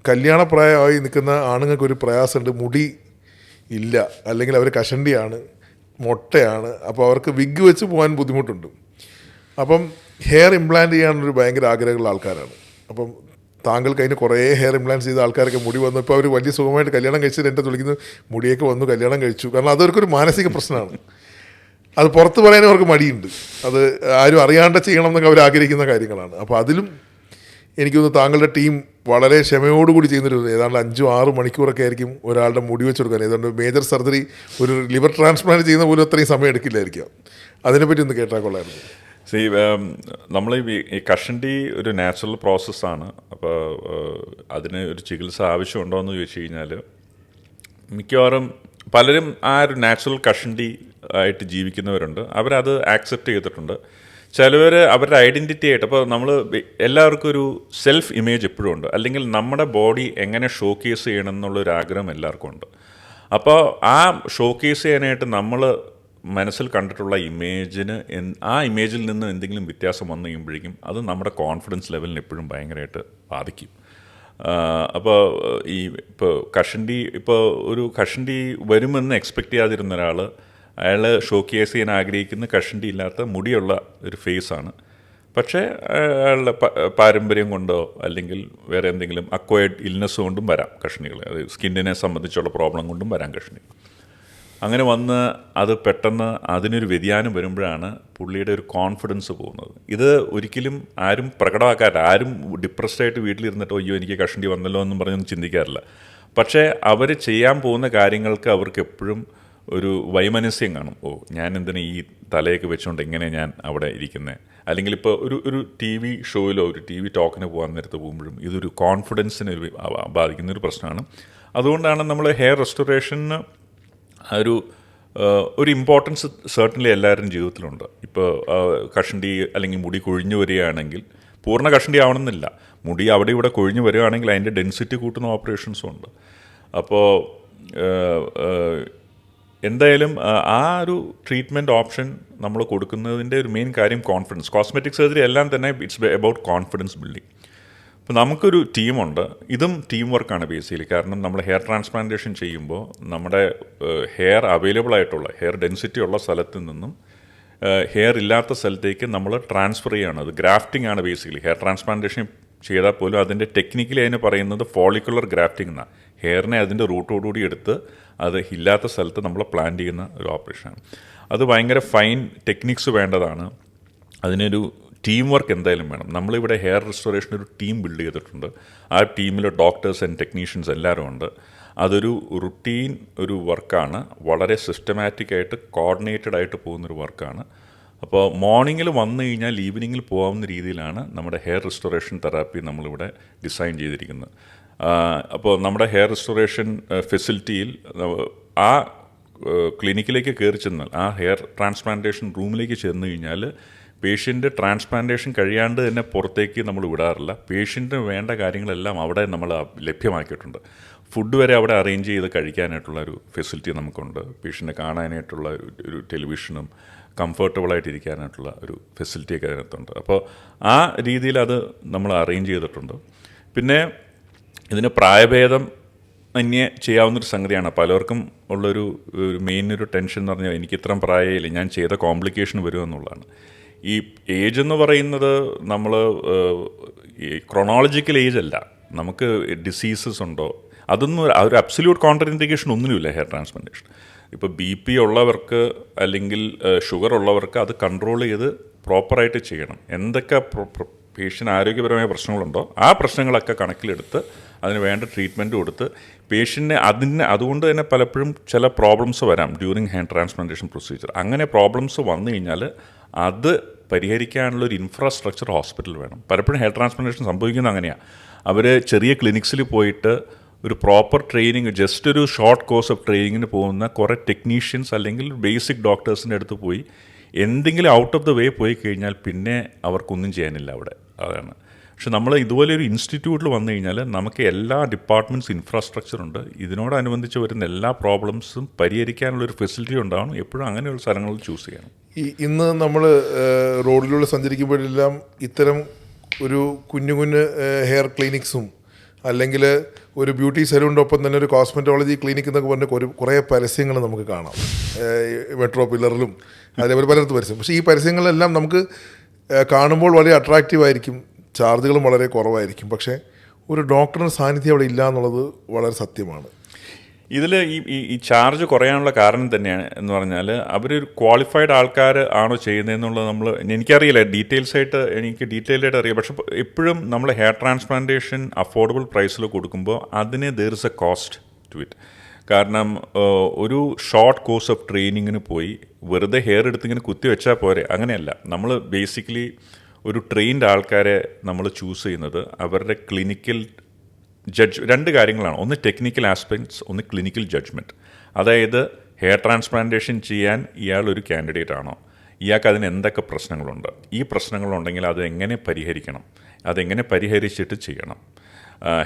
കല്യാണപ്രായമായി നിൽക്കുന്ന ആണുങ്ങൾക്കൊരു പ്രയാസമുണ്ട്, മുടി ഇല്ല, അല്ലെങ്കിൽ അവർ കഷണ്ടിയാണ്, മൊട്ടയാണ്, അപ്പോൾ അവർക്ക് വിഗ് വെച്ച് പോകാൻ ബുദ്ധിമുട്ടുണ്ട്. അപ്പം ഹെയർ ഇംപ്ലാന്റ് ചെയ്യാനൊരു ഭയങ്കര ആഗ്രഹമുള്ള ആൾക്കാരാണ്. അപ്പം താങ്കൾക്ക് അതിന് കുറേ ഹെയർ ഇംപ്ലാന്റ് ചെയ്ത ആൾക്കാരൊക്കെ മുടി വന്നു, ഇപ്പോൾ അവർ വലിയ സുഖമായിട്ട് കല്യാണം കഴിച്ചിട്ട് എൻ്റെ വിളിക്കുന്നത് മുടിയൊക്കെ വന്നു, കല്യാണം കഴിച്ചു. കാരണം അതൊരു മാനസിക പ്രശ്നമാണ്. അത് പുറത്ത് പറയാനും അവർക്ക് മടിയുണ്ട്. അത് ആരും അറിയാണ്ട് ചെയ്യണം എന്നൊക്കെ അവർ ആഗ്രഹിക്കുന്ന കാര്യങ്ങളാണ്. അപ്പോൾ അതിലും എനിക്കൊന്ന് താങ്കളുടെ ടീം വളരെ ക്ഷമയോടുകൂടി ചെയ്യുന്നൊരു ഏതാണ്ട് 5-6 മണിക്കൂറൊക്കെ ആയിരിക്കും ഒരാളുടെ മുടി വെച്ച് കൊടുക്കാൻ. ഏതാണ്ട് മേജർ സർജറി, ഒരു ലിവർ ട്രാൻസ്പ്ലാന്റ് ചെയ്യുന്ന പോലും അത്രയും സമയം എടുക്കില്ലായിരിക്കാം. അതിനെപ്പറ്റി ഒന്ന് കേട്ടാൽ കൊള്ളായിരുന്നു. നമ്മൾ ഈ കഷണ്ടി ഒരു നാച്ചുറൽ പ്രോസസ്സാണ്. അപ്പോൾ അതിന് ഒരു ചികിത്സ ആവശ്യമുണ്ടോ എന്ന് ചോദിച്ചു കഴിഞ്ഞാൽ മിക്കവാറും പലരും ആ ഒരു നാച്ചുറൽ കഷണ്ടി ആയിട്ട് ജീവിക്കുന്നവരുണ്ട്. അവരത് ആക്സെപ്റ്റ് ചെയ്തിട്ടുണ്ട്. ചിലവർ അവരുടെ ഐഡൻറ്റിറ്റി ആയിട്ട്, അപ്പോൾ നമ്മൾ എല്ലാവർക്കും ഒരു സെൽഫ് ഇമേജ് എപ്പോഴും ഉണ്ട്, അല്ലെങ്കിൽ നമ്മുടെ ബോഡി എങ്ങനെ ഷോക്കേസ് ചെയ്യണം എന്നുള്ളൊരു ആഗ്രഹം എല്ലാവർക്കും ഉണ്ട്. അപ്പോൾ ആ ഷോക്കേസ് ചെയ്യാനായിട്ട് നമ്മൾ മനസ്സിൽ കണ്ടിട്ടുള്ള ഇമേജിന് ആ ഇമേജിൽ നിന്ന് എന്തെങ്കിലും വ്യത്യാസം വന്നു കഴിയുമ്പോഴേക്കും അത് നമ്മുടെ കോൺഫിഡൻസ് ലെവലിന് എപ്പോഴും ഭയങ്കരമായിട്ട് ബാധിക്കും. അപ്പോൾ ഒരു കഷണ്ടി വരുമെന്ന് എക്സ്പെക്റ്റ് ചെയ്യാതിരുന്ന ഒരാൾ, അയാൾ ഷോക്കേസ് ചെയ്യാൻ ആഗ്രഹിക്കുന്ന കഷണ്ടി ഇല്ലാത്ത മുടിയുള്ള ഒരു ഫേസാണ്. പക്ഷേ അയാളുടെ പാരമ്പര്യം കൊണ്ടോ അല്ലെങ്കിൽ വേറെ എന്തെങ്കിലും അക്വയർഡ് ഇൽനെസ് കൊണ്ടും വരാം കഷണ്ടികൾ. അത് സ്കിന്നിനെ സംബന്ധിച്ചുള്ള പ്രോബ്ലം കൊണ്ടും വരാം കഷണ്ടി. അങ്ങനെ വന്ന് അത് പെട്ടെന്ന് അതിനൊരു വ്യതിയാനം വരുമ്പോഴാണ് പുള്ളിയുടെ ഒരു കോൺഫിഡൻസ് പോകുന്നത്. ഇത് ഒരിക്കലും ആരും പ്രകടമാക്കാറില്ല. ആരും ഡിപ്രസ്ഡ് ആയിട്ട് വീട്ടിലിരുന്നിട്ടോ അയ്യോ എനിക്ക് കഷണ്ടി വന്നല്ലോ എന്നും പറഞ്ഞൊന്നും ചിന്തിക്കാറില്ല. പക്ഷേ അവർ ചെയ്യാൻ പോകുന്ന കാര്യങ്ങൾക്ക് അവർക്ക് എപ്പോഴും ഒരു വൈമനസ്യം കാണും. ഞാൻ എന്തിനാ ഈ തലയൊക്കെ വെച്ചുകൊണ്ട് എങ്ങനെ ഞാൻ അവിടെ ഇരിക്കുന്നത്, അല്ലെങ്കിൽ ഇപ്പോൾ ഒരു ടി വി ഷോയിലോ ഒരു ടി വി ടോക്കിന് പോകാൻ നേരത്ത് പോകുമ്പോഴും ഇതൊരു കോൺഫിഡൻസിന് ബാധിക്കുന്നൊരു പ്രശ്നമാണ്. അതുകൊണ്ടാണ് നമ്മൾ ഹെയർ റെസ്റ്റോറേഷന് ഒരു ഇമ്പോർട്ടൻസ് സർട്ടൻലി എല്ലാവരും ജീവിതത്തിലുണ്ട്. ഇപ്പോൾ കഷണ്ടി അല്ലെങ്കിൽ മുടി കൊഴിഞ്ഞു വരികയാണെങ്കിൽ, പൂർണ്ണ കഷണ്ടി ആവണമെന്നില്ല, മുടി അവിടെ ഇവിടെ കൊഴിഞ്ഞു വരികയാണെങ്കിൽ അതിൻ്റെ ഡെൻസിറ്റി കൂട്ടുന്ന ഓപ്പറേഷൻസും ഉണ്ട്. അപ്പോൾ എന്തായാലും ആ ഒരു ട്രീറ്റ്മെൻറ്റ് ഓപ്ഷൻ നമ്മൾ കൊടുക്കുന്നതിൻ്റെ ഒരു മെയിൻ കാര്യം കോൺഫിഡൻസ്. കോസ്മെറ്റിക് സർജറി എല്ലാം തന്നെ ഇറ്റ്സ് അബൌട്ട് കോൺഫിഡൻസ് ബിൽഡിങ്. അപ്പോൾ നമുക്കൊരു ടീമുണ്ട്. ഇതും ടീം വർക്കാണ് ബേസിക്കലി. കാരണം നമ്മൾ ഹെയർ ട്രാൻസ്പ്ലാന്റേഷൻ ചെയ്യുമ്പോൾ നമ്മുടെ ഹെയർ അവൈലബിൾ ആയിട്ടുള്ള ഹെയർ ഡെൻസിറ്റി ഉള്ള സ്ഥലത്ത് നിന്നും ഹെയർ ഇല്ലാത്ത സ്ഥലത്തേക്ക് നമ്മൾ ട്രാൻസ്ഫർ ചെയ്യുകയാണ്. അത് ഗ്രാഫ്റ്റിംഗ് ആണ് ബേസിക്കലി. ഹെയർ ട്രാൻസ്പ്ലാന്റേഷൻ ചെയ്താൽ പോലും അതിൻ്റെ ടെക്നിക്കലി അതിന് പറയുന്നത് ഫോളിക്കുലർ ഗ്രാഫ്റ്റിംഗ് എന്നാണ്. ഹെയറിനെ അതിൻ്റെ റൂട്ടോടുകൂടി എടുത്ത് അത് ഇല്ലാത്ത സ്ഥലത്ത് നമ്മൾ പ്ലാൻ ചെയ്യുന്ന ഒരു ഓപ്പറേഷനാണ്. അത് ഭയങ്കര ഫൈൻ ടെക്നിക്സ് വേണ്ടതാണ്. അതിനൊരു ടീം വർക്ക് എന്തായാലും വേണം. നമ്മളിവിടെ ഹെയർ റെസ്റ്റോറേഷൻ ഒരു ടീം ബിൽഡ് ചെയ്തിട്ടുണ്ട്. ആ ടീമിൽ ഡോക്ടേഴ്സ് ആൻഡ് ടെക്നീഷ്യൻസ് എല്ലാവരും ഉണ്ട്. അതൊരു റുട്ടീൻ ഒരു വർക്കാണ്. വളരെ സിസ്റ്റമാറ്റിക് ആയിട്ട് കോർഡിനേറ്റഡ് ആയിട്ട് പോകുന്നൊരു വർക്കാണ്. അപ്പോൾ മോർണിംഗിൽ വന്നു കഴിഞ്ഞാൽ ഈവനിങ്ങിൽ പോകാവുന്ന രീതിയിലാണ് നമ്മുടെ ഹെയർ റെസ്റ്റോറേഷൻ തെറാപ്പി നമ്മളിവിടെ ഡിസൈൻ ചെയ്തിരിക്കുന്നത്. അപ്പോൾ നമ്മുടെ ഹെയർ റെസ്റ്റോറേഷൻ ഫെസിലിറ്റിയിൽ ആ ക്ലിനിക്കിലേക്ക് കയറി ചെന്നാൽ, ആ ഹെയർ ട്രാൻസ്പ്ലാന്റേഷൻ റൂമിലേക്ക് ചെന്ന് കഴിഞ്ഞാൽ പേഷ്യൻ്റ് ട്രാൻസ്പ്ലാന്റേഷൻ കഴിയാണ്ട് തന്നെ പുറത്തേക്ക് നമ്മൾ വിടാറില്ല. പേഷ്യൻറ്റിന് വേണ്ട കാര്യങ്ങളെല്ലാം അവിടെ നമ്മൾ ലഭ്യമാക്കിയിട്ടുണ്ട്. ഫുഡ് വരെ അവിടെ അറേഞ്ച് ചെയ്ത് കഴിക്കാനായിട്ടുള്ള ഒരു ഫെസിലിറ്റി നമുക്കുണ്ട്. പേഷ്യൻറ്റിനെ കാണാനായിട്ടുള്ള ഒരു ടെലിവിഷനും കംഫർട്ടബിളായിട്ടിരിക്കാനായിട്ടുള്ള ഒരു ഫെസിലിറ്റിയൊക്കെ അതിനകത്തുണ്ട്. അപ്പോൾ ആ രീതിയിൽ അത് നമ്മൾ അറേഞ്ച് ചെയ്തിട്ടുണ്ട്. പിന്നെ ഇതിന് പ്രായഭേദം അന്യേ ചെയ്യാവുന്നൊരു സംഗതിയാണ്. പലർക്കും ഉള്ളൊരു മെയിൻ ഒരു ടെൻഷൻ എന്ന് പറഞ്ഞാൽ എനിക്ക് ഇത്രയും പ്രായമില്ല, ഞാൻ ചെയ്ത കോംപ്ലിക്കേഷൻ വരുമെന്നുള്ളതാണ്. ഈ ഏജ് എന്ന് പറയുന്നത് നമ്മൾ ഈ ക്രൊണോളജിക്കൽ ഏജ് അല്ല. നമുക്ക് ഡിസീസസ് ഉണ്ടോ അതൊന്നും ഒരു അബ്സല്യൂട്ട് കോൺട്ര ഇൻഡിക്കേഷൻ ഒന്നുമില്ല ഹെയർ ട്രാൻസ്പ്ലാന്റേഷൻ. ഇപ്പോൾ BP ഉള്ളവർക്ക് അല്ലെങ്കിൽ ഷുഗർ ഉള്ളവർക്ക് അത് കൺട്രോൾ ചെയ്ത് പ്രോപ്പറായിട്ട് ചെയ്യണം. എന്തൊക്കെ പേഷ്യൻ്റ് ആരോഗ്യപരമായ പ്രശ്നങ്ങളുണ്ടോ ആ പ്രശ്നങ്ങളൊക്കെ കണക്കിലെടുത്ത് അതിന് വേണ്ട ട്രീറ്റ്മെൻറ്റ് കൊടുത്ത് പേഷ്യൻറ്റിനെ അതുകൊണ്ട് തന്നെ പലപ്പോഴും ചില പ്രോബ്ലംസ് വരാം ഡ്യൂറിങ് ഹെയർ ട്രാൻസ്പ്ലാന്റേഷൻ പ്രൊസീജിയർ. അങ്ങനെ പ്രോബ്ലംസ് വന്നു കഴിഞ്ഞാൽ അത് പരിഹരിക്കാനുള്ളൊരു ഇൻഫ്രാസ്ട്രക്ചർ ഹോസ്പിറ്റൽ വേണം. പലപ്പോഴും ഹെയർ ട്രാൻസ്പ്ലാന്റേഷൻ സംഭവിക്കുന്നത് അങ്ങനെയാണ്. അവർ ചെറിയ ക്ലിനിക്സിൽ പോയിട്ട് ഒരു പ്രോപ്പർ ട്രെയിനിങ്, ജസ്റ്റ് ഒരു ഷോർട്ട് കോഴ്സ് ഓഫ് ട്രെയിനിങ്ങിന് പോകുന്ന കുറേ ടെക്നീഷ്യൻസ് അല്ലെങ്കിൽ ബേസിക് ഡോക്ടേഴ്സിൻ്റെ അടുത്ത് പോയി എന്തെങ്കിലും ഔട്ട് ഓഫ് ദ വേ പോയി കഴിഞ്ഞാൽ പിന്നെ അവർക്കൊന്നും ചെയ്യാനില്ല അവിടെ. അതാണ്. പക്ഷെ നമ്മൾ ഇതുപോലെ ഒരു ഇൻസ്റ്റിറ്റ്യൂട്ടിൽ വന്നു കഴിഞ്ഞാൽ നമുക്ക് എല്ലാ ഡിപ്പാർട്ട്മെൻറ്റ്സ് ഇൻഫ്രാസ്ട്രക്ചറുണ്ട്. ഇതിനോടനുബന്ധിച്ച് വരുന്ന എല്ലാ പ്രോബ്ലംസും പരിഹരിക്കാനുള്ളൊരു ഫെസിലിറ്റി ഉണ്ടാവണം. എപ്പോഴും അങ്ങനെയുള്ള സ്ഥലങ്ങളിൽ ചൂസ് ചെയ്യണം. ഇന്ന് നമ്മൾ റോഡിലൂടെ സഞ്ചരിക്കുമ്പോഴെല്ലാം ഇത്തരം ഒരു കുഞ്ഞു ഹെയർ ക്ലിനിക്സും അല്ലെങ്കിൽ ഒരു ബ്യൂട്ടി സലൂണിൻ്റെ ഒപ്പം തന്നെ ഒരു കോസ്മെറ്റോളജി ക്ലിനിക് എന്നൊക്കെ പറഞ്ഞ കുറേ പരസ്യങ്ങൾ നമുക്ക് കാണാം, മെട്രോ പില്ലറിലും അതേപോലെ പലയിടത്ത് പരസ്യം. പക്ഷേ ഈ പരസ്യങ്ങളെല്ലാം നമുക്ക് കാണുമ്പോൾ വളരെ അട്രാക്റ്റീവ് ആയിരിക്കും, ചാർജുകളും വളരെ കുറവായിരിക്കും. പക്ഷേ ഒരു ഡോക്ടറിൻ്റെ സാന്നിധ്യം അവിടെ ഇല്ല എന്നുള്ളത് വളരെ സത്യമാണ്. ഇതിൽ ഈ ചാർജ് കുറയാനുള്ള കാരണം തന്നെയാണ് എന്ന് പറഞ്ഞാൽ അവരൊരു ക്വാളിഫൈഡ് ആൾക്കാർ ആണോ ചെയ്യുന്നതെന്നുള്ളത് എനിക്കറിയില്ല, എനിക്ക് ഡീറ്റെയിൽഡ് ആയിട്ട് അറിയാം. പക്ഷെ എപ്പോഴും നമ്മൾ ഹെയർ ട്രാൻസ്പ്ലാന്റേഷൻ അഫോർഡബിൾ പ്രൈസിൽ കൊടുക്കുമ്പോൾ അതിന് there is a cost to it. കാരണം ഒരു ഷോർട്ട് കോഴ്സ് ഓഫ് ട്രെയിനിങ്ങിന് പോയി വെറുതെ ഹെയർ എടുത്തിങ്ങനെ കുത്തി വെച്ചാൽ പോരെ, അങ്ങനെയല്ല. നമ്മൾ ബേസിക്കലി ഒരു ട്രെയിൻഡ് ആൾക്കാരെ നമ്മൾ ചൂസ് ചെയ്യുന്നത് അവരുടെ ക്ലിനിക്കൽ രണ്ട് കാര്യങ്ങളാണ്. ഒന്ന് ടെക്നിക്കൽ ആസ്പെക്ട്സ്, ഒന്ന് ക്ലിനിക്കൽ ജഡ്ജ്മെൻറ്റ്. അതായത് ഹെയർ ട്രാൻസ്പ്ലാന്റേഷൻ ചെയ്യാൻ ഇയാൾ ഒരു കാൻഡിഡേറ്റ് ആണോ, ഇയാൾക്ക് അതിന് എന്തൊക്കെ പ്രശ്നങ്ങളുണ്ട്, ഈ പ്രശ്നങ്ങളുണ്ടെങ്കിൽ അത് എങ്ങനെ പരിഹരിക്കണം, അതെങ്ങനെ പരിഹരിച്ചിട്ട് ചെയ്യണം,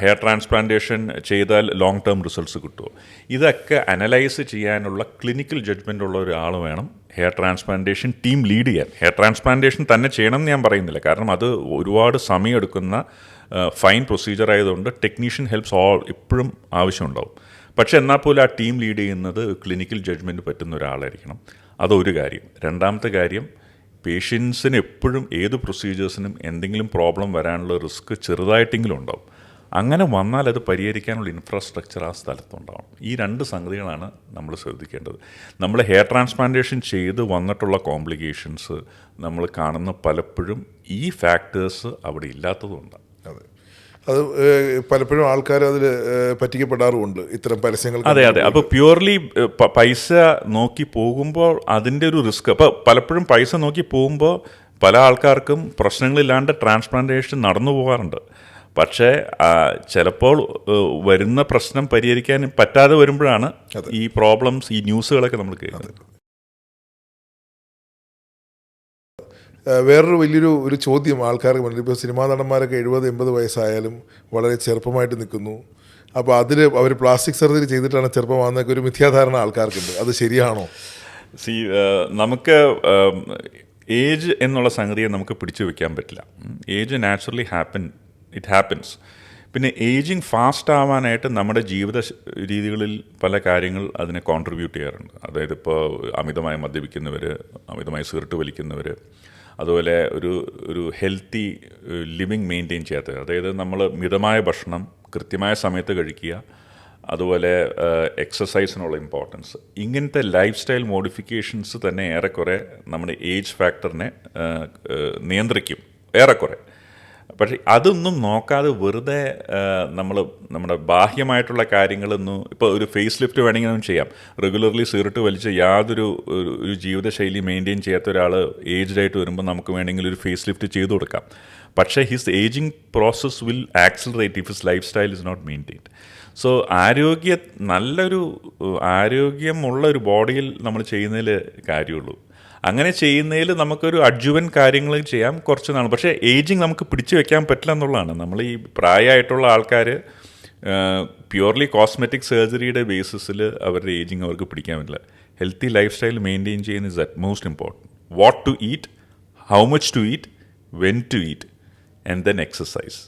ഹെയർ ട്രാൻസ്പ്ലാന്റേഷൻ ചെയ്താൽ ലോങ് ടേം റിസൾട്ട്സ് കിട്ടുമോ, ഇതൊക്കെ അനലൈസ് ചെയ്യാനുള്ള ക്ലിനിക്കൽ ജഡ്ജ്മെൻ്റ് ഉള്ള ഒരാൾ വേണം ഹെയർ ട്രാൻസ്പ്ലാന്റേഷൻ ടീം ലീഡ് ചെയ്യാൻ. ഹെയർ ട്രാൻസ്പ്ലാന്റേഷൻ തന്നെ ചെയ്യണം എന്ന് ഞാൻ പറയുന്നില്ല, കാരണം അത് ഒരുപാട് സമയമെടുക്കുന്ന ഫൈൻ പ്രൊസീജിയർ ആയതുകൊണ്ട് ടെക്നീഷ്യൻ ഹെൽപ്സ് എപ്പോഴും ആവശ്യമുണ്ടാവും. പക്ഷേ എന്നാൽ പോലും ആ ടീം ലീഡ് ചെയ്യുന്നത് ക്ലിനിക്കൽ ജഡ്ജ്മെൻറ്റ് പറ്റുന്ന ഒരാളായിരിക്കണം. അതൊരു കാര്യം. രണ്ടാമത്തെ കാര്യം, പേഷ്യൻസിന് എപ്പോഴും ഏത് പ്രൊസീജിയേഴ്സിനും എന്തെങ്കിലും പ്രോബ്ലം വരാനുള്ള റിസ്ക് ചെറുതായിട്ടെങ്കിലും ഉണ്ടാവും. അങ്ങനെ വന്നാൽ അത് പരിഹരിക്കാനുള്ള ഇൻഫ്രാസ്ട്രക്ചർ ആ സ്ഥലത്തുണ്ടാവണം. ഈ രണ്ട് സംഗതികളാണ് നമ്മൾ ശ്രദ്ധിക്കേണ്ടത്. നമ്മൾ ഹെയർ ട്രാൻസ്പ്ലാന്റേഷൻ ചെയ്ത് വന്നിട്ടുള്ള കോംപ്ലിക്കേഷൻസ് നമ്മൾ കാണുന്ന പലപ്പോഴും ഈ ഫാക്ടേഴ്സ് അവിടെ ഇല്ലാത്തതുകൊണ്ടാണ്. അതെ, അത് പലപ്പോഴും ആൾക്കാർ അതിൽ പറ്റിക്കപ്പെടാറുമുണ്ട് ഇത്തരം പരസ്യങ്ങൾ. അതെ. അപ്പോൾ പ്യുവർലി പൈസ നോക്കി പോകുമ്പോൾ അതിൻ്റെ ഒരു റിസ്ക്. അപ്പോൾ പലപ്പോഴും പൈസ നോക്കി പോകുമ്പോൾ പല ആൾക്കാർക്കും പ്രശ്നങ്ങളില്ലാണ്ട് ട്രാൻസ്പ്ലാന്റേഷൻ നടന്നു പോകാറുണ്ട്. പക്ഷേ ചിലപ്പോൾ വരുന്ന പ്രശ്നം പരിഹരിക്കാൻ പറ്റാതെ വരുമ്പോഴാണ് ഈ പ്രോബ്ലംസ്, ഈ ന്യൂസുകളൊക്കെ നമ്മൾ കേൾക്കുന്നത്. വേറൊരു വലിയൊരു ചോദ്യം ആൾക്കാർക്ക് മുന്നിൽ, ഇപ്പോൾ സിനിമാ നടന്മാരൊക്കെ 70-80 വയസ്സായാലും വളരെ ചെറുപ്പമായിട്ട് നിൽക്കുന്നു. അപ്പോൾ അതിൽ അവർ പ്ലാസ്റ്റിക് സർജറി ചെയ്തിട്ടാണ് ചെറുപ്പമാകുന്നതൊക്കെ ഒരു മിഥ്യാധാരണ ആൾക്കാർക്കുണ്ട്. അത് ശരിയാണോ? നമുക്ക് ഏജ് എന്നുള്ള സംഗതിയെ നമുക്ക് പിടിച്ചു വെക്കാൻ പറ്റില്ല. Age naturally it happens. പിന്നെ ഏജിങ് ഫാസ്റ്റ് ആവാനായിട്ട് നമ്മുടെ ജീവിത രീതികളിൽ പല കാര്യങ്ങൾ അതിനെ കോൺട്രിബ്യൂട്ട് ചെയ്യാറുണ്ട്. അതായത് ഇപ്പോൾ അമിതമായി മദ്യപിക്കുന്നവർ, അമിതമായി സിഗരറ്റ് വലിക്കുന്നവർ, അതുപോലെ ഒരു ഹെൽത്തി ലിവിങ് മെയിൻറ്റെയിൻ ചെയ്യാത്തത്, അതായത് നമ്മൾ മിതമായ ഭക്ഷണം കൃത്യമായ സമയത്ത് കഴിക്കുക, അതുപോലെ എക്സസൈസിനുള്ള ഇമ്പോർട്ടൻസ്, ഇങ്ങനത്തെ ലൈഫ് സ്റ്റൈൽ മോഡിഫിക്കേഷൻസ് തന്നെ ഏറെക്കുറെ നമ്മുടെ ഏജ് ഫാക്ടറിനെ നിയന്ത്രിക്കും ഏറെക്കുറെ. പക്ഷേ അതൊന്നും നോക്കാതെ വെറുതെ നമ്മുടെ ബാഹ്യമായിട്ടുള്ള കാര്യങ്ങളൊന്നും, ഇപ്പോൾ ഒരു ഫേസ് ലിഫ്റ്റ് വേണമെങ്കിൽ നമുക്ക് ചെയ്യാം. റെഗുലർലി സിഗരറ്റ് വലിച്ച് യാതൊരു ഒരു ജീവിതശൈലി മെയിൻറ്റെയിൻ ചെയ്യാത്ത ഒരാൾ ഏജ്ഡ് ആയിട്ട് വരുമ്പോൾ നമുക്ക് വേണമെങ്കിൽ ഒരു ഫേസ് ലിഫ്റ്റ് ചെയ്തു കൊടുക്കാം. പക്ഷേ his aging process will accelerate if his lifestyle is not maintained. So നല്ലൊരു ആരോഗ്യമുള്ള ഒരു ബോഡിയിൽ നമ്മൾ ചെയ്യുന്നതിൽ കാര്യമുള്ളൂ. അങ്ങനെ ചെയ്യുന്നതിൽ നമുക്കൊരു അഡ്ജുവൻ കാര്യങ്ങൾ ചെയ്യാം കുറച്ച് നാൾ. പക്ഷേ ഏജിങ് നമുക്ക് പിടിച്ചു വെക്കാൻ പറ്റില്ല എന്നുള്ളതാണ്. നമ്മൾ ഈ പ്രായമായിട്ടുള്ള ആൾക്കാർ പ്യുവർലി കോസ്മെറ്റിക് സർജറിയുടെ ബേസിസിൽ അവരുടെ ഏജിങ് അവർക്ക് പിടിക്കാൻ പറ്റില്ല. ഹെൽത്തി ലൈഫ് സ്റ്റൈൽ മെയിൻറ്റെയിൻ ചെയ്യുന്നത് is at most important. What to eat, how much to eat, when to eat, and then exercise.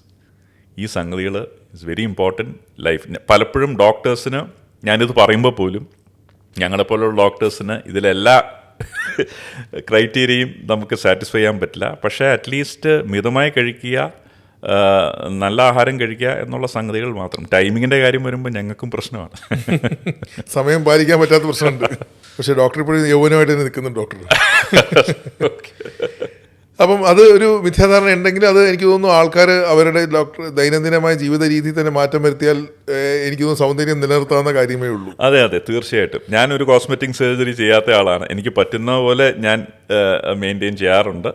ഈ സംഗതികൾ ഇസ് വെരി ഇമ്പോർട്ടൻറ്റ് ലൈഫ്. പലപ്പോഴും ഡോക്ടേഴ്സിന്, ഞാനിത് പറയുമ്പോൾ പോലും ഞങ്ങളെപ്പോലുള്ള ഡോക്ടേഴ്സിന് ഇതിലെല്ലാ ക്രൈറ്റീരിയയും നമുക്ക് സാറ്റിസ്ഫൈ ചെയ്യാൻ പറ്റില്ല. പക്ഷേ അറ്റ്ലീസ്റ്റ് മിതമായി കഴിക്കുക, നല്ല ആഹാരം കഴിക്കുക എന്നുള്ള സംഗതികൾ മാത്രം. ടൈമിങ്ങിൻ്റെ കാര്യം വരുമ്പോൾ ഞങ്ങൾക്കും പ്രശ്നമാണ്. സമയം പാലിക്കാൻ പറ്റാത്ത പ്രശ്നമുണ്ട്. പക്ഷേ ഡോക്ടർ ഇപ്പോഴും യൗവനമായിട്ട് തന്നെ നിൽക്കുന്നുണ്ട് ഡോക്ടർ. അപ്പം അത് ഒരു മിഥ്യാധാരണ ഉണ്ടെങ്കിൽ അത് എനിക്ക് തോന്നുന്നു ആൾക്കാർ അവരുടെ ദൈനംദിനമായ ജീവിത രീതിയിൽ തന്നെ മാറ്റം വരുത്തിയാൽ എനിക്ക് തോന്നുന്നു സൗന്ദര്യം നിലനിർത്താവുന്ന കാര്യമേ ഉള്ളൂ. അതെ, തീർച്ചയായിട്ടും. ഞാനൊരു കോസ്മെറ്റിക് സർജറി ചെയ്യാത്ത ആളാണ്. എനിക്ക് പറ്റുന്ന പോലെ ഞാൻ മെയിൻറ്റെയിൻ ചെയ്യാറുണ്ട്.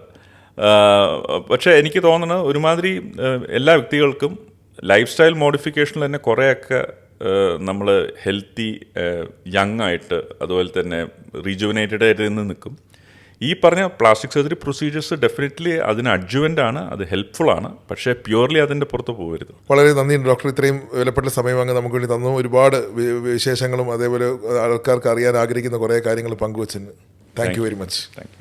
പക്ഷേ എനിക്ക് തോന്നുന്നത് ഒരുമാതിരി എല്ലാ വ്യക്തികൾക്കും ലൈഫ് സ്റ്റൈൽ മോഡിഫിക്കേഷനിൽ തന്നെ കുറേയൊക്കെ നമ്മൾ ഹെൽത്തി, യങ് ആയിട്ട്, അതുപോലെ തന്നെ റീജുവനേറ്റഡ് ആയിട്ട് നിന്ന് നിൽക്കും. ഈ പറഞ്ഞ പ്ലാസ്റ്റിക് സർജറി പ്രൊസീജിയേഴ്സ് ഡെഫിനറ്റ്ലി അതിന് അഡ്ജുവൻ്റ് ആണ്, അത് ഹെൽപ്ഫുൾ ആണ്. പക്ഷേ പ്യുവർലി അതിൻ്റെ പുറത്ത് പോകരുത്. വളരെ നന്ദിയുണ്ട് ഡോക്ടർ, ഇത്രയും വിലപ്പെട്ട സമയം അങ്ങ് നമുക്ക് വേണ്ടി തന്നു. ഒരുപാട് വിശേഷങ്ങളും അതേപോലെ ആൾക്കാർക്ക് അറിയാൻ ആഗ്രഹിക്കുന്ന കുറേ കാര്യങ്ങൾ പങ്കുവച്ചതിന് thank you very much. Thank U.